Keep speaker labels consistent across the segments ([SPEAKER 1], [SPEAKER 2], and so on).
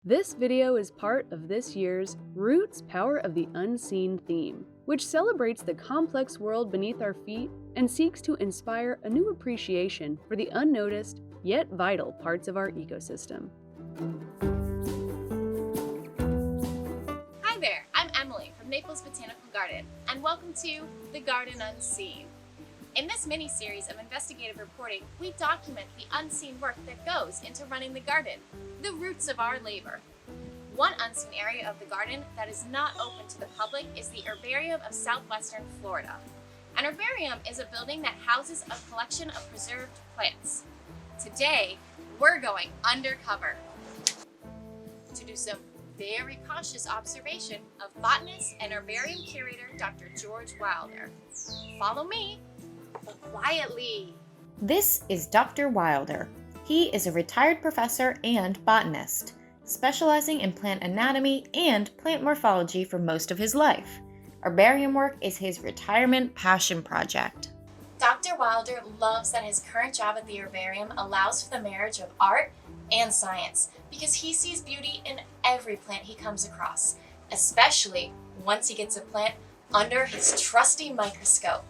[SPEAKER 1] This video is part of this year's Roots Power of the Unseen theme, which celebrates the complex world beneath our feet and seeks to inspire a new appreciation for the unnoticed yet vital parts of our ecosystem.
[SPEAKER 2] Hi there, I'm Emily from Naples Botanical Garden, and welcome to The Garden Unseen. In this mini-series of investigative reporting, we document the unseen work that goes into running the garden, the roots of our labor. One unseen area of the garden that is not open to the public is the Herbarium of Southwestern Florida. An herbarium is a building that houses a collection of preserved plants. Today, we're going undercover to do some very cautious observation of botanist and herbarium curator Dr. George Wilder. Follow me, but quietly.
[SPEAKER 3] This is Dr. Wilder. He is a retired professor and botanist, specializing in plant anatomy and plant morphology for most of his life. Herbarium work is his retirement passion project.
[SPEAKER 2] Dr. Wilder loves that his current job at the herbarium allows for the marriage of art and science because he sees beauty in every plant he comes across, especially once he gets a plant under his trusty microscope.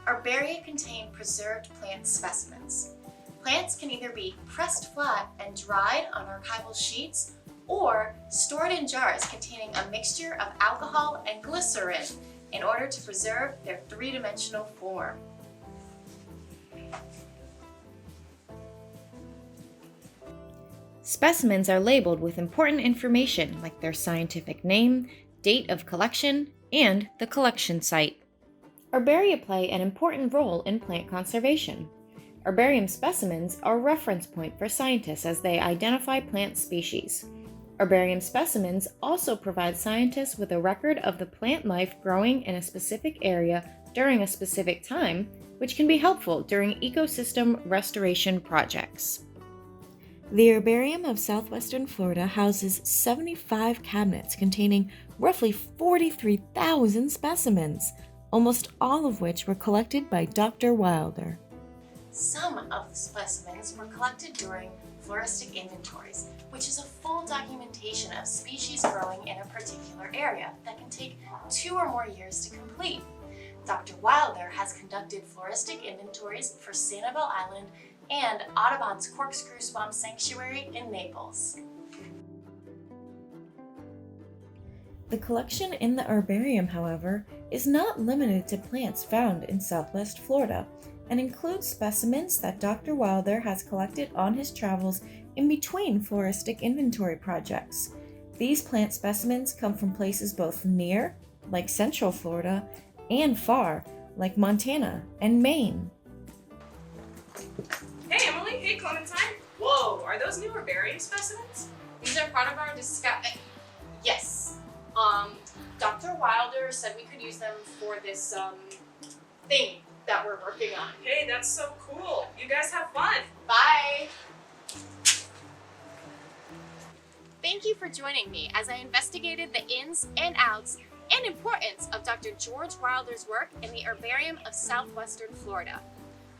[SPEAKER 2] Herbaria contain preserved plant specimens. Plants can either be pressed flat and dried on archival sheets or stored in jars containing a mixture of alcohol and glycerin in order to preserve their three-dimensional form.
[SPEAKER 3] Specimens are labeled with important information like their scientific name, date of collection, and the collection site. Herbaria play an important role in plant conservation. Herbarium specimens are a reference point for scientists as they identify plant species. Herbarium specimens also provide scientists with a record of the plant life growing in a specific area during a specific time, which can be helpful during ecosystem restoration projects. The Herbarium of Southwestern Florida houses 75 cabinets containing roughly 43,000 specimens, almost all of which were collected by Dr. Wilder.
[SPEAKER 2] Some of the specimens were collected during floristic inventories, which is a full documentation of species growing in a particular area that can take 2 or more years to complete. Dr. Wilder has conducted floristic inventories for Sanibel Island and Audubon's Corkscrew Swamp Sanctuary in Naples.
[SPEAKER 3] The collection in the herbarium, however, is not limited to plants found in Southwest Florida and includes specimens that Dr. Wilder has collected on his travels in between floristic inventory projects. These plant specimens come from places both near, like Central Florida, and far, like Montana and Maine.
[SPEAKER 4] Hey Emily, hey Clementine. Whoa, are those new herbarium specimens?
[SPEAKER 2] These are part of our Yes. Dr. Wilder said we could use them for this thing that we're working on.
[SPEAKER 4] Hey, that's so cool. You guys have fun.
[SPEAKER 2] Bye. Thank you for joining me as I investigated the ins and outs and importance of Dr. George Wilder's work in the Herbarium of Southwestern Florida.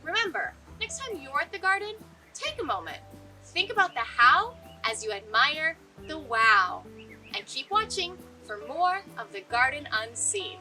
[SPEAKER 2] Remember, next time you're at the garden, take a moment. Think about the how as you admire the wow. And keep watching for more of The Garden Unseen.